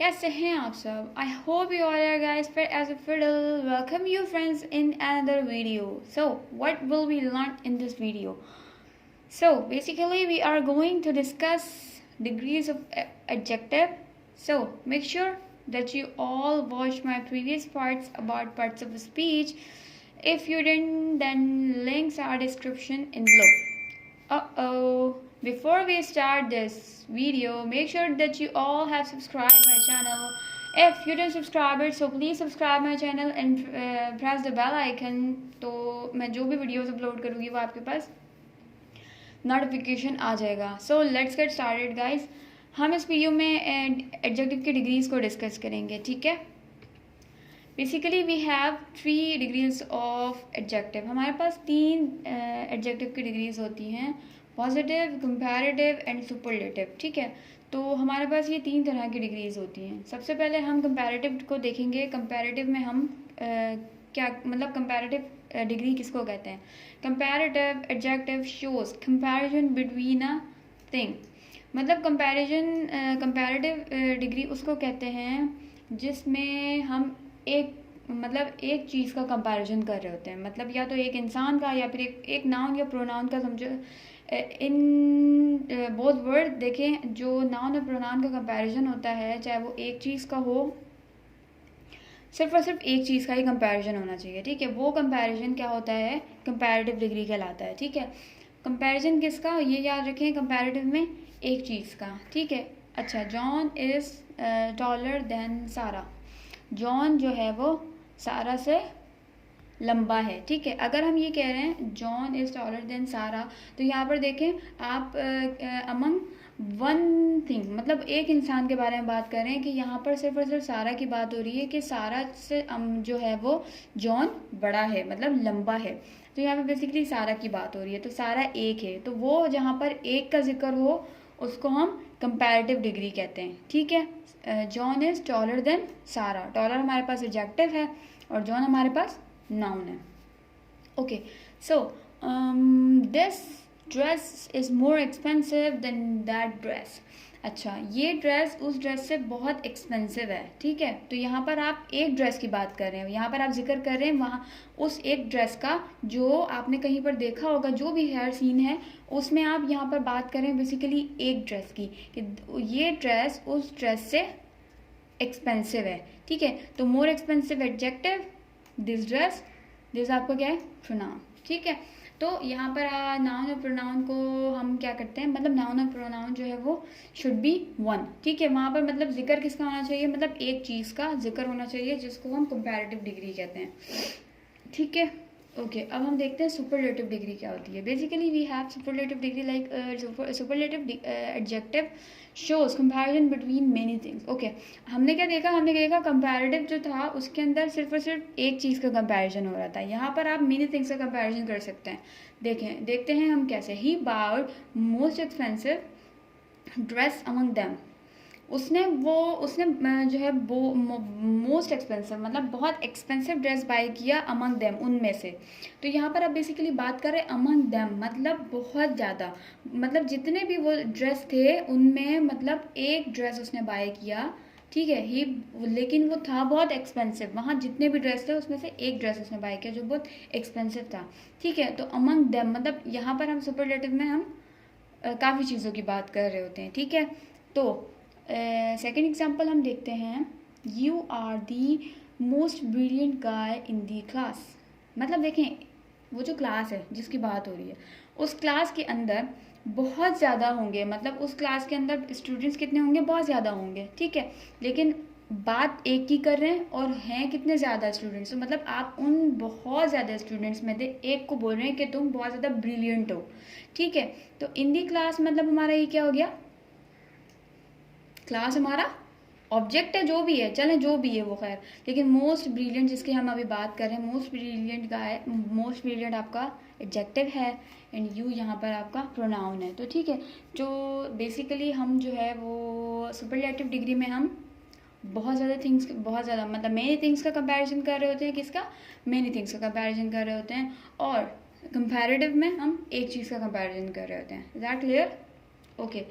कैसे हैं आप सब? I hope you all are guys fit as a fiddle. Welcome you friends in another video. So what will we learn in this video? So basically we are going to discuss degrees of adjective. So make sure that you all watch my previous parts about parts of speech. If you didn't, then links are description in below. Uh-oh. Before we start this video, make sure that you all have subscribed my channel. If you didn't subscribe it, so please subscribe my channel and press the bell icon. तो मैं जो भी videos upload करूँगी वो आपके पास notification आ जाएगा. So let's get started guys. हम इस वीडियो में एडजेक्टिव की डिग्रीज को डिस्कस करेंगे, ठीक है. Basically we have 3 degrees of adjective. हमारे पास 3 एडजेक्टिव की डिग्रीज होती हैं, पॉजिटिव, कंपैरेटिव एंड सुपरलेटिव, ठीक है. तो हमारे पास ये 3 तरह की डिग्रीज होती हैं. सबसे पहले हम कंपैरेटिव को देखेंगे. कंपैरेटिव में हम क्या मतलब कंपैरेटिव डिग्री किसको कहते हैं? Comparative adjective shows comparison between a thing. मतलब कंपैरेटिव डिग्री उसको कहते हैं जिसमें हम एक चीज़ का कंपैरिजन कर रहे होते हैं. मतलब या तो एक इंसान का या फिर एक नाउन या प्रोनाउन का. समझो इन बोथ वर्ड देखें, जो नाउन और प्रोनाउन का कंपैरिजन होता है, चाहे वो एक चीज़ का हो, सिर्फ और सिर्फ एक चीज़ का ही कंपैरिजन होना चाहिए, ठीक है. वो कंपैरिजन क्या होता है? कंपैरेटिव डिग्री कहलाता है, ठीक है. कंपैरिजन किसका? ये याद रखें, कंपैरेटिव में एक चीज़ का, ठीक है. अच्छा, जॉन इज़ टॉलर देन सारा. जॉन जो है वो सारा से लंबा है, ठीक है. अगर हम ये कह रहे हैं जॉन इज़ टॉलर देन सारा, तो यहाँ पर देखें आप अमंग वन थिंग, मतलब एक इंसान के बारे में बात कर रहे हैं कि यहाँ पर सिर्फ और सिर्फ सारा की बात हो रही है कि सारा से जो है वो जॉन बड़ा है, मतलब लंबा है. तो यहाँ पर बेसिकली सारा की बात हो रही है, तो सारा एक है. तो वो जहाँ पर एक का जिक्र हो उसको हम कंपैरेटिव डिग्री कहते हैं, ठीक है. जॉन इज़ टॉलर देन सारा. टॉलर हमारे पास एडजेक्टिव है और जॉन हमारे पास नाउन है. Okay, so this dress is more expensive than that dress. अच्छा, ये ड्रेस उस ड्रेस से बहुत एक्सपेंसिव है, ठीक है. तो यहाँ पर आप एक ड्रेस की बात कर रहे हैं, यहाँ पर आप जिक्र कर रहे हैं वहाँ उस एक ड्रेस का जो आपने कहीं पर देखा होगा. जो भी हेयर सीन है उसमें आप यहाँ पर बात करें बेसिकली एक ड्रेस की, कि ये ड्रेस उस ड्रेस से एक्सपेंसिव है, ठीक है. तो more expensive adjective, this dress, this आपका क्या है? प्रोनाउन, ठीक है. तो यहाँ पर नाउन और प्रोनाउन को हम क्या करते हैं, मतलब नाउन और प्रोनाउन जो है वो शुड बी वन, ठीक है. वहाँ पर मतलब जिक्र किसका होना चाहिए? मतलब एक चीज़ का जिक्र होना चाहिए, जिसको हम कंपैरेटिव डिग्री कहते हैं, ठीक है. ओके, अब हम देखते हैं सुपरलेटिव डिग्री क्या होती है. Basically we have superlative degree like superlative adjective shows comparison between many things. Okay, हमने क्या देखा कंपैरेटिव जो था उसके अंदर सिर्फ और सिर्फ एक चीज़ का कंपैरिजन हो रहा था. यहाँ पर आप मेनी थिंग्स का कंपैरिजन कर सकते हैं. देखते हैं हम कैसे. He bought most expensive dress among them. उसने जो है वो मोस्ट एक्सपेंसिव मतलब बहुत एक्सपेंसिव ड्रेस बाय किया अमंग देम, उनमें से. तो यहाँ पर आप बेसिकली बात कर रहे हैं अमंग देम, मतलब बहुत ज़्यादा, मतलब जितने भी वो ड्रेस थे उनमें मतलब एक ड्रेस उसने बाय किया, ठीक है. ही लेकिन वो था बहुत एक्सपेंसिव. वहाँ जितने भी ड्रेस थे उसमें से एक ड्रेस उसने बाय किया जो बहुत एक्सपेंसिव था, ठीक है. तो अमंग देम मतलब यहाँ पर हम सुपरलेटिव में हम काफ़ी चीज़ों की बात कर रहे होते हैं, ठीक है. तो सेकेंड एग्जाम्पल हम देखते हैं. You are the most brilliant guy in the class. मतलब देखें, वो जो क्लास है जिसकी बात हो रही है, उस क्लास के अंदर बहुत ज़्यादा होंगे, मतलब उस क्लास के अंदर स्टूडेंट्स कितने होंगे? बहुत ज़्यादा होंगे, ठीक है. लेकिन बात एक की कर रहे हैं और हैं कितने ज़्यादा स्टूडेंट्स. तो मतलब आप उन बहुत ज़्यादा स्टूडेंट्स में से एक को बोल रहे हैं कि तुम बहुत ज़्यादा ब्रिलियंट हो, ठीक है. तो इन दी क्लास मतलब हमारा ये क्या हो गया? क्लास हमारा ऑब्जेक्ट है, जो भी है, चलें जो भी है वो खैर. लेकिन मोस्ट ब्रिलियंट जिसकी हम अभी बात कर रहे हैं, मोस्ट ब्रिलियंट गाय, मोस्ट ब्रिलियंट आपका एडजेक्टिव है एंड यू यहाँ पर आपका प्रोनाउन है. तो ठीक है, जो बेसिकली हम जो है वो सुपरलेटिव डिग्री में हम बहुत ज़्यादा मतलब मेनी थिंग्स का कंपैरिजन कर रहे होते हैं. किसका? मेनी थिंग्स का कंपैरिजन कर रहे होते हैं. और कंपैरेटिव में हम एक चीज़ का कंपैरिजन कर रहे होते हैं. Is that clear? ओके,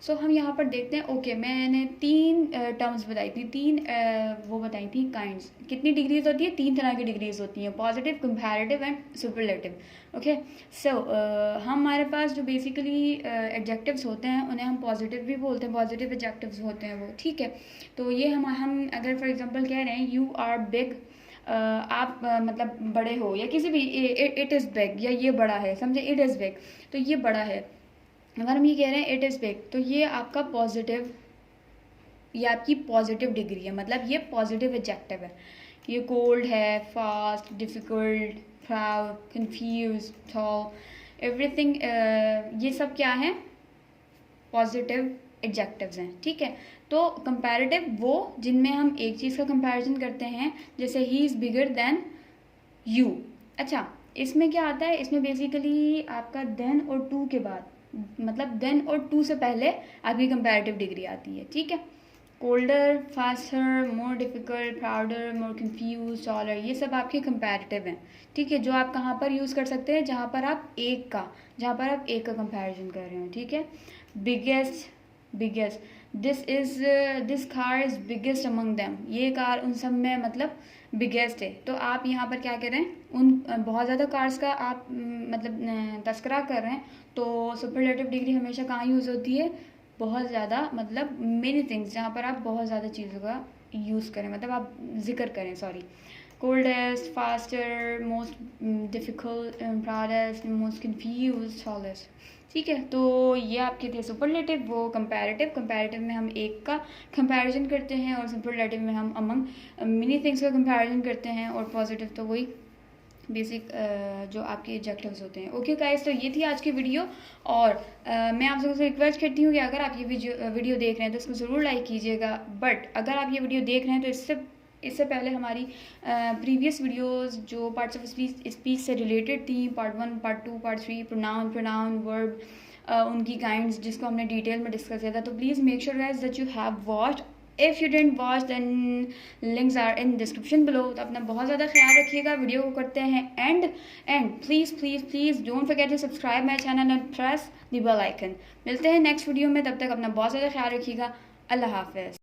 सो हम यहाँ पर देखते हैं, ओके मैंने 3 टर्म्स बताई थी, 3 वो बताई थी काइंड्स। कितनी डिग्रीज होती है? 3 तरह की डिग्रीज होती हैं, positive, comparative and superlative. Okay, so हमारे पास जो बेसिकली एडजेक्टिव्स होते हैं उन्हें हम पॉजिटिव भी बोलते हैं, पॉजिटिव एडजेक्टिव्स होते हैं वो, ठीक है। तो ये हम अगर फॉर एग्जांपल कह रहे हैं यू आर बिग, आप मतलब बड़े हो, या किसी भी, इट इज़ बिग, या ये बड़ा है, समझे, इट इज़ बिग, तो ये बड़ा है। अगर हम ये कह रहे हैं इट इज़ बिग, तो ये आपका पॉजिटिव, ये आपकी पॉजिटिव डिग्री है, मतलब ये पॉजिटिव एडजेक्टिव है। ये कोल्ड है, fast, difficult, proud, confuse, tall, everything, ये सब क्या है? पॉजिटिव एडजेक्टिव्स हैं, ठीक है। तो कंपैरेटिव वो जिनमें हम एक चीज़ का कंपैरिजन करते हैं, जैसे he is bigger than you. अच्छा, इसमें क्या आता है? इसमें बेसिकली आपका देन और टू के बाद, मतलब देन और टू से पहले आपकी कंपैरेटिव डिग्री आती है, ठीक है। Colder, faster, more difficult, prouder, मोर कंफ्यूज, टॉलर, ये सब आपके कंपैरेटिव हैं, ठीक है, जो आप कहाँ पर यूज़ कर सकते हैं? जहाँ पर आप एक का कंपैरिजन कर रहे हो, ठीक है। Biggest, this car is biggest among them, ये कार उन सब में मतलब बिगेस्ट है। तो आप यहाँ पर क्या कर रहे हैं? उन बहुत ज़्यादा कार्स का आप मतलब तस्करा कर रहे हैं। तो सुपरलेटिव डिग्री हमेशा कहाँ यूज़ होती है? बहुत ज़्यादा, मतलब मेनी थिंग्स, जहाँ पर आप बहुत ज़्यादा चीज़ों का यूज़ करें, मतलब आप जिक्र करें, sorry. Coldest, faster, most difficult, proudest, most confuse, tallest, ठीक है। तो ये आपके थे सुपरलेटिव, वो कंपैरेटिव में हम एक का कंपैरिजन करते हैं, और सुपरलेटिव में हम अमंग मेनी थिंग्स का कंपैरिजन करते हैं, और पॉजिटिव तो वही बेसिक जो आपके एडजेक्टिव्स होते हैं। ओके गाइस, तो ये थी आज की वीडियो, और मैं आप सबसे रिक्वेस्ट करती हूँ कि अगर आप ये वीडियो देख रहे हैं तो इसको ज़रूर लाइक कीजिएगा। बट अगर आप ये वीडियो देख रहे हैं तो इससे पहले हमारी प्रीवियस वीडियोस जो पार्ट्स ऑफ स्पीच से रिलेटेड थी, part 1, part 2, part 3, pronoun, verb, उनकी काइंड्स, जिसको हमने डिटेल में डिस्कस किया था। तो please make sure guys that you have watched. If you don't watch then links are in description below. तो अपना बहुत ज़्यादा ख्याल रखिएगा। वीडियो को करते हैं and please don't forget to subscribe my channel and press the bell icon. मिलते हैं नेक्स्ट वीडियो में, तब तक अपना बहुत ज़्यादा ख्याल रखिएगा। अल्लाह हाफिज़।